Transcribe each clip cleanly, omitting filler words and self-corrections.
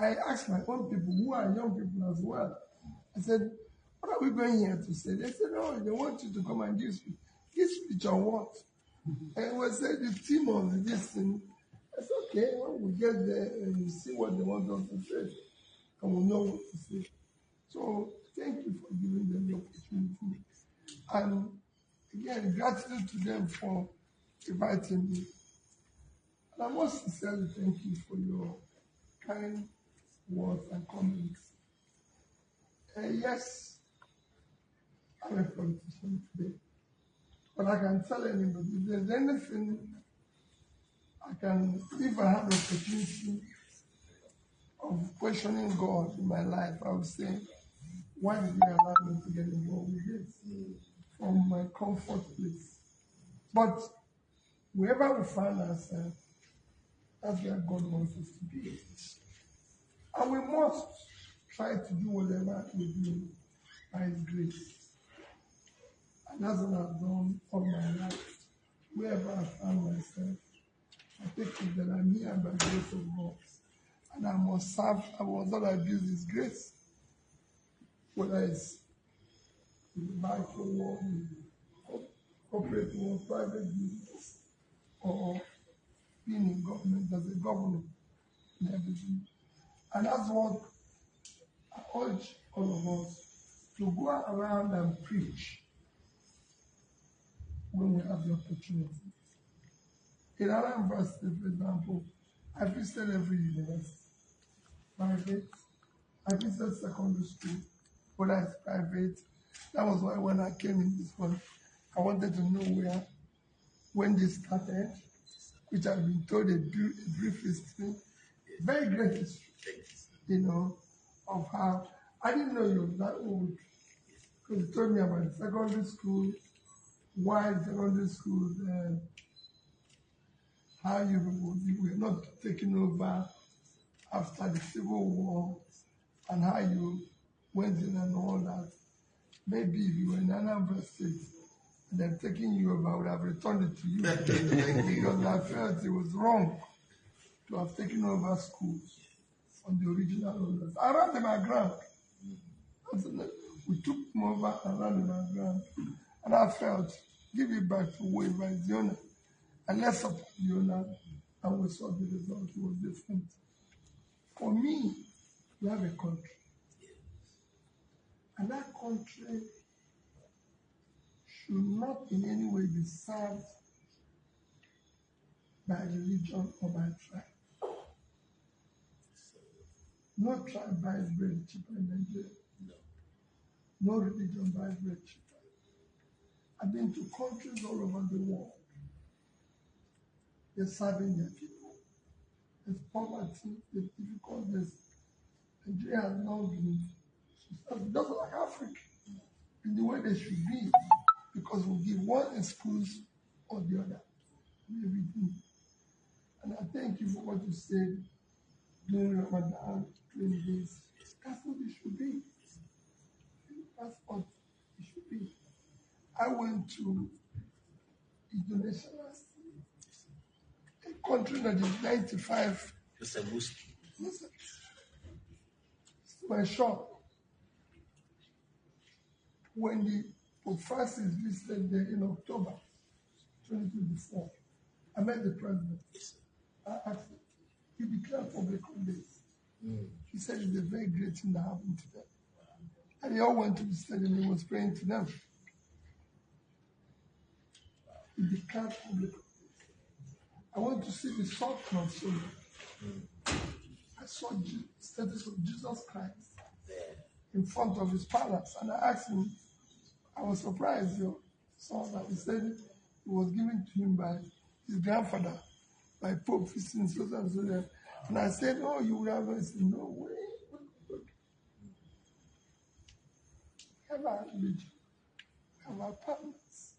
I asked my own people, who are young people as well. I said, what are we going here to say? They said, oh, they want you to come and give speech. Give speech on what? And we said, the theme of this thing. I said, okay, when we get there and we see what they want us to say, and we know what to say. So thank you for giving them the opportunity. And again, gratitude to them for inviting me. And I most sincerely thank you for your kind words and comments. Yes, I'm a politician today, but I can tell anybody if there's anything I can, if I have the opportunity of questioning God in my life, I would say, why did He allow me to get involved with this from my comfort place? But wherever we find ourselves, that's where God wants us to be. And we must try to do whatever we do by His grace. And that's what I've done all my life. Wherever I found myself, I take it that I'm here by the grace of God. And I must serve, I must not abuse His grace. Whether it's in the banking world, in the corporate world, private business, or being in government as a governor and everything. And that's what I urge all of us to go around and preach when we have the opportunity. In our university, for example, I visited every university, private. I visited secondary school, whether it's private. That was why when I came in this one, I wanted to know when they started, which I've been told a brief history, very great history, of how I didn't know you were that old. Because you told me about the secondary school, why secondary school, how you were not taken over after the Civil War, and how you went in and all that. Maybe if you were in Anambra State and they're taking you over, I would have returned it to you because I felt it was wrong to have taken over schools from the original owners. I ran them aground. We took them over and ran them aground. And I felt, give it back to whoever is the owner. And let's support the owner. And we saw the result. It was different. For me, we have a country. And that country should not in any way be served by religion or by tribe. No tribe buys bread cheaper in Nigeria. No religion buys bread cheaper. I've been to countries all over the world. They're serving their people. There's poverty, there's difficulties. Nigeria has now been just like Africa in the way they should be, because we give one excuse or the other in everything. And I thank you for what you said during Ramadan 20 days. That's what it should be. That's what it should be. I went to Indonesia last year, a country that is 95. Listen, it's my shock. When the Pope Francis visited there in October 2024, I met the president. I asked him. He declared public holidays. He said it's a very great thing that happened to them. And they all went to the stadium and he was praying to them. He declared public holidays. I went to see the Sultan of Sudan. I saw the status of Jesus Christ in front of his palace. And I asked him, I was surprised, your son, that he said it was given to him by his grandfather, by Pope visiting Sultan of Sudan. And I said, oh, you would have said, no way. We have our religion. We have our partners.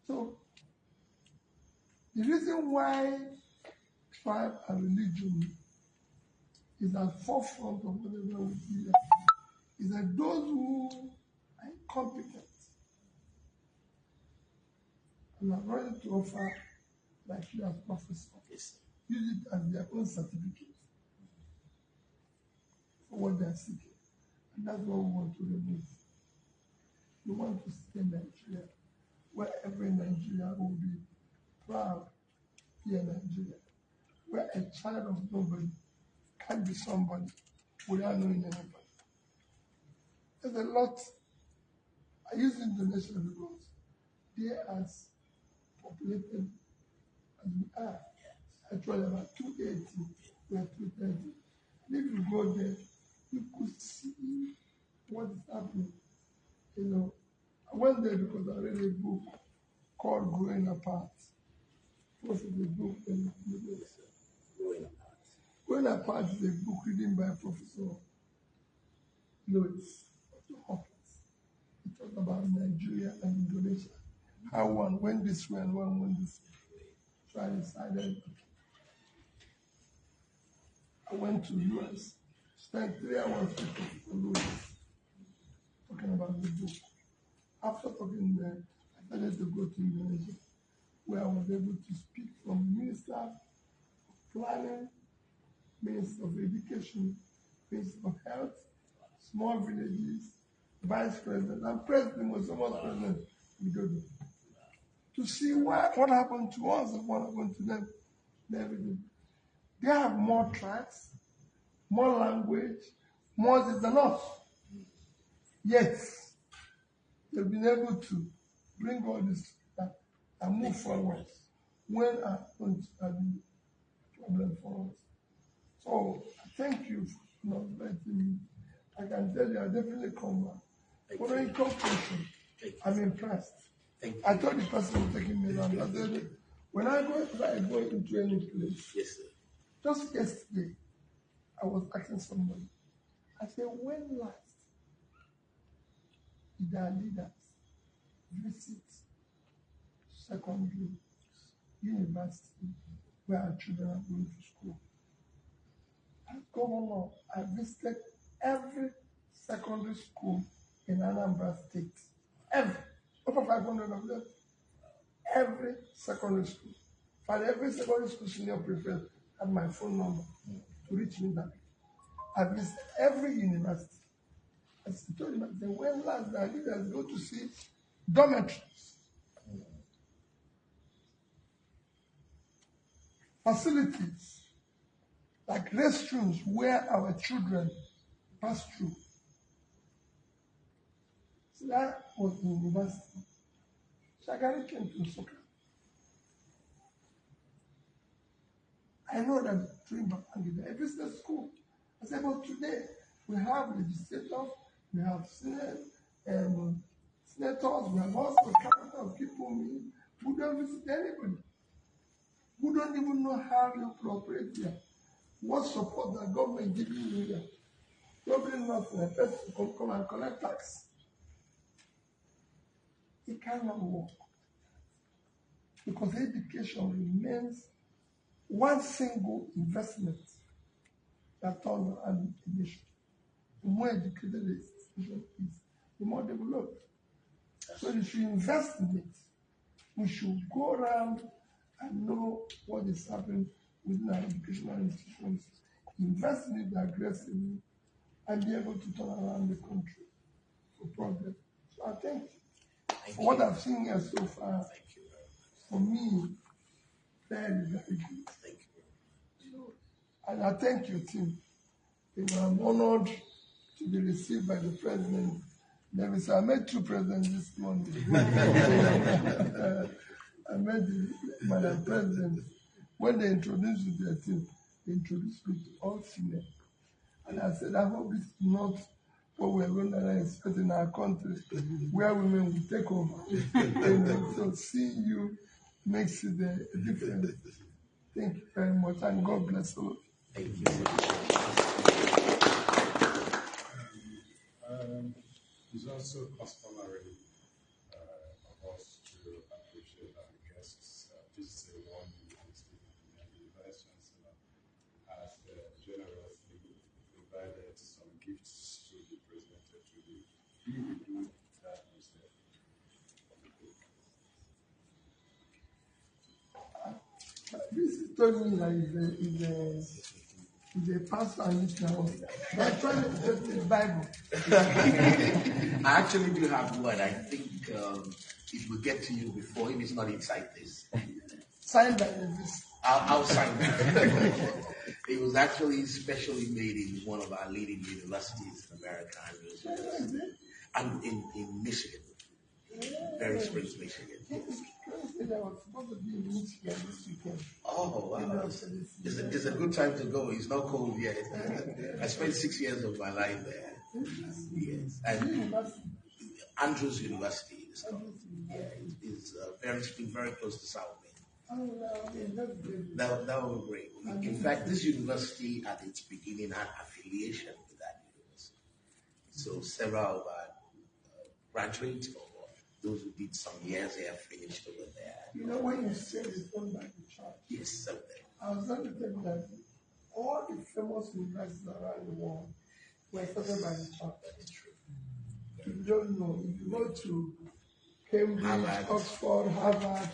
So, the reason why tribe and religion is at the forefront of whatever we do is that those who are incompetent and are ready to offer, like you as professors, use it as their own certificate. for what they are seeking. And that's what we want to remove. We want to see a Nigeria where every Nigerian will be proud to be a Nigerian, where a child of nobody can be somebody without knowing anybody. There's a lot. I use Indonesia because they are as populated as we are. Actually, about 280, we are 230. And if you go there, you could see what is happening. You know, I went there because I read a book called Growing Apart. It was the book in Growing Apart. Growing Apart is a book written by Professor Lewis Hawkins. It talks about Nigeria and Indonesia. How one went this way and one went this way. So I decided, I went to US, spent 3 hours with Professor Lewis talking about the book. After talking there, I started to go to Indonesia, where I was able to speak from Minister of Planning, Minister of Education, Minister of Health, small villages, Vice President, and President was almost President Widodo. To see what happened to us and what happened to them and everything. They have more tracks, more language, more this than us. Yet, they've been able to bring all this and move forward when I don't have any problem for us. So, thank you for not letting me. I can tell you, I definitely come back. But in conclusion, I'm impressed. I told the person who's taking me around, I said, when I go into any place, yes, sir. Just yesterday, I was asking somebody, I said, when last did our leaders visit secondary university where our children are going to school? As governor, I visited every secondary school in Anambra State. Every. Over 500 of them. Every secondary school. For every secondary school senior prefect had my phone number to reach me back. I visited every university. As I told him, I said, when last the leaders go to see dormitories, facilities, like restrooms where our children pass through. So that was the university. Shagari came to Nsukka. I know that during Babcock, I visited school. I said, but today we have legislators, we have senators, we have all kinds of people who don't visit anybody, who don't even know how you operate here. What support the government giving you here? Nobody knows a person to come and collect tax. It cannot work. Because education remains one single investment that turns around a nation. The more educated the institution is, the more developed. So you should invest in it. We should go around and know what is happening within our educational institutions, invest in it aggressively, and be able to turn around the country for progress. So I think for what I've seen here so far, for me, very, very good. Thank you. And I thank your team. I'm honored to be received by the president. I met 2 presidents this morning. I met the Madam President. When they introduced me to their team, they introduced me to all female. And I said, I hope this is not what we're going to expect in our country, where women will take over. So seeing you makes it a difference. Thank you very much, and God bless all of you. Thank you. It's also customary of us to appreciate our guests. This is one the Vice Chancellor has generously provided some gifts to be presented to you. We will do that instead. This is telling me that is The pastor and missionary. They're trying to take the Bible. I actually do have one. I think it will get to you before, if it's not inside this. Signed by this. I'll sign that. It was actually specially made in one of our leading universities in America and in Michigan, Berry Springs, Michigan. I was supposed to be in Michigan this weekend. Oh, wow. It's a good time to go. It's not cold yet. I spent 6 years of my life there. Yes. And Andrews University is called. It's very close to South Bend. That would be great. In fact, this university at its beginning had affiliation with that university. So several of our graduates or those who did some years here finished over there. You know, when you said it's done by the church, Yes, something. I was going to tell you that all the famous universities around the world were started by the church. That is true. You don't know. If you go to Cambridge, Harvard. Oxford, Harvard,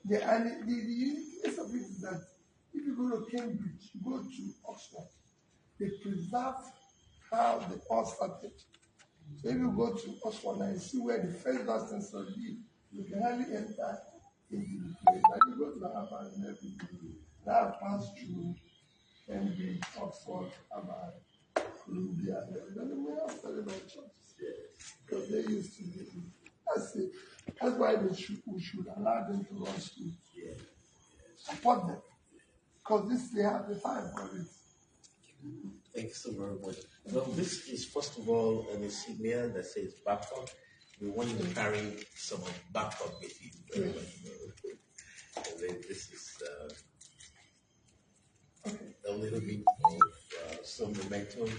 the uniqueness of it is that if you go to Cambridge, you go to Oxford, they preserve how they all started. So if you go to Oxford and you see where the first vice chancellor lived, you can hardly enter into the place. And you go to Harvard and everything. That passed through Cambridge, Oxford, Harvard, Columbia, and everything. We all started our churches. Because they used to be. That's why we should allow them to run school. Yeah. Support them. Because they have the time for it. Thank you so very much. Well, this is first of all an insignia that says Babcock. We want you to carry some of Babcock with you. And then this is a little bit of some momentum.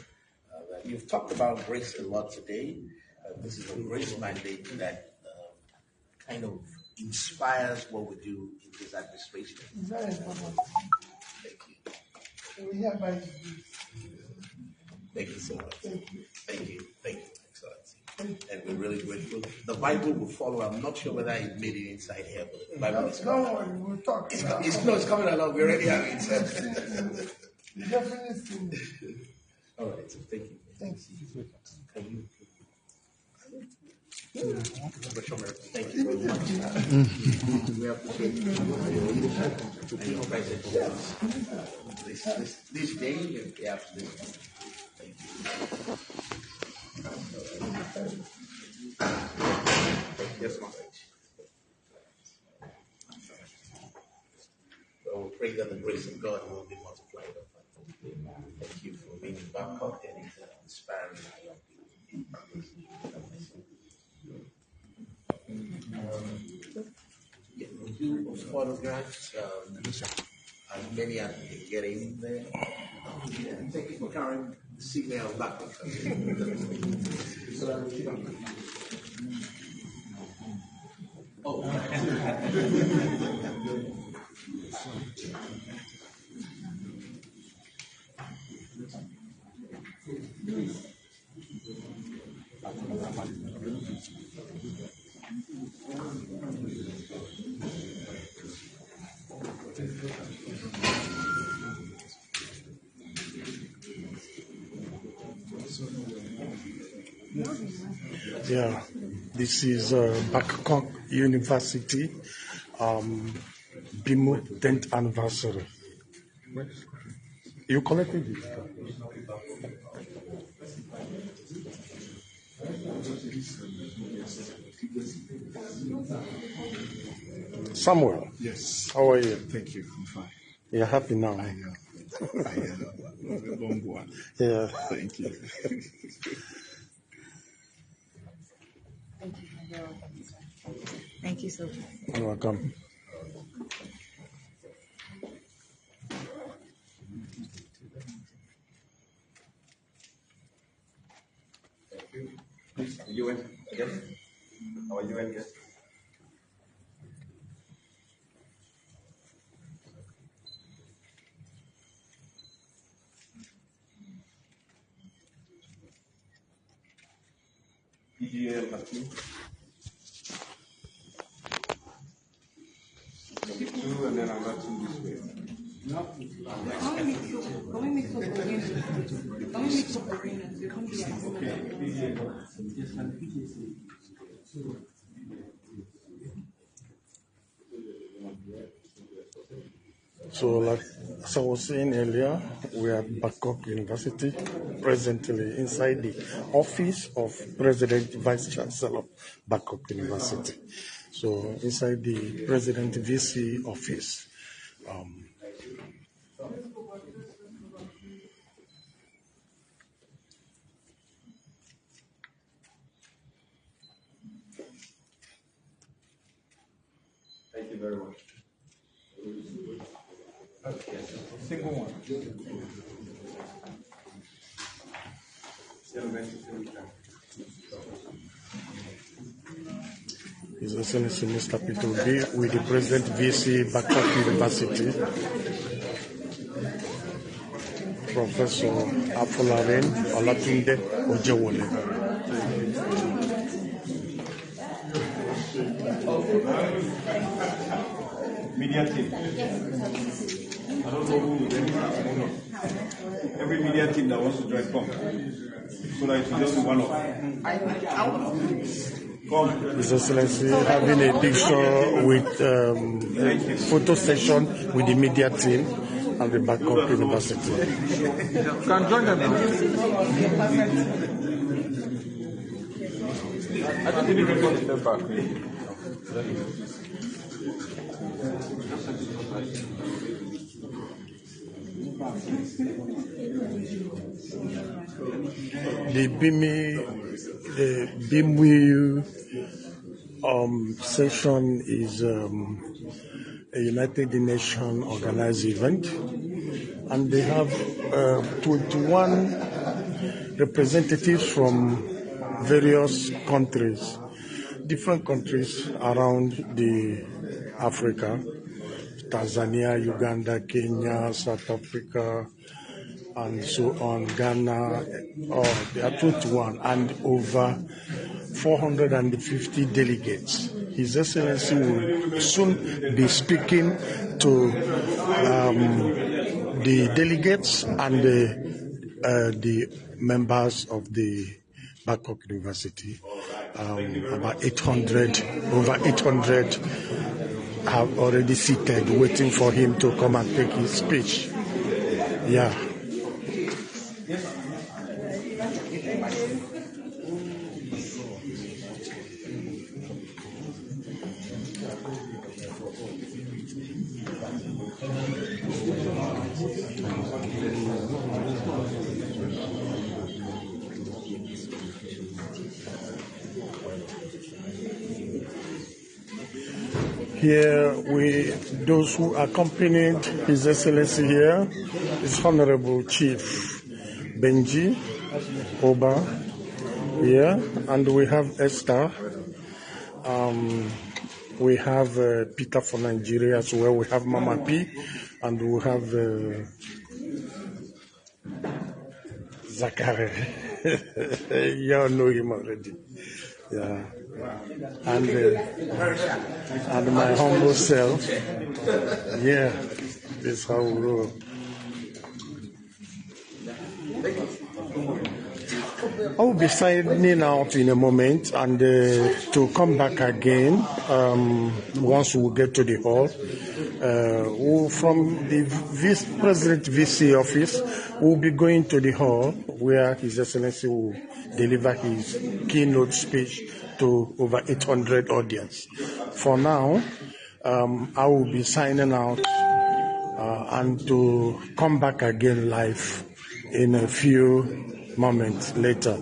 That you've talked about grace a lot today. This is a grace mandate that kind of inspires what we do in this administration. Very important. Thank you. So we hereby Thank you so much. thank you. Thank you, Excellency. And we're really grateful. The Bible will follow. I'm not sure whether it made it inside here, but the Bible is coming. Don't worry, we'll talk. It's coming along. We already have it. You definitely seen it. All right, so thank you. Thanks. Can you? Thank you very much. We appreciate your leadership and your presence with us. This day, we absolutely. Thank you. Yes, ma'am. So we pray that the grace of God will be multiplied upon you. Thank you for being in Babcock and inspiring our young people. We do photographs, as many as we can get in there. Thank you for carrying the signal of Babcock. Yeah, this is Babcock University, BIMO 10th anniversary. You collected it? Samuel. Yes. How are you? Thank you. I'm fine. You're happy now? I am. A long one. Yeah. Thank you. Thank you so much. You're welcome. Thank you. Please, UN again. Our UN guest. PGA Matthew. Number 2, and then another 2 this way. So, like as I was saying earlier, we are at Babcock University, presently inside the office of President Vice Chancellor of Babcock University. So, inside the President VC office. Thank you very much. Single one. His Excellency Mr. Peter Obi with the President VC Babcock University, Professor Afolarin Olatunde Ojewole. Media team. I don't know who is every media team that wants to join, come. So that it's just one of. Come. His Excellency having a picture with a photo session with the media team at the Babcock University. Can join them now. I don't think we can go them back. The BIMWIU session is a United Nations organized event, and they have 21 representatives from various countries, different countries around the Africa, Tanzania, Uganda, Kenya, South Africa, and so on, Ghana. There are 21 and over 450 delegates. His Excellency will soon be speaking to the delegates and the members of the Babcock University. About 800, over 800 have already seated, waiting for him to come and take his speech. Yeah. Here, those who accompanied His Excellency here is Honorable Chief Benji Oba here, and we have Esther. We have Peter from Nigeria as well. We have Mama P, and we have Zachary. You all know him already. Yeah. And my humble self. Yeah, this is how we roll. I will be signing out in a moment, and to come back again once we get to the hall. From the President VC office, we'll be going to the hall where His Excellency will deliver his keynote speech to over 800 audience. For now, I will be signing out and to come back again live in a few moments later.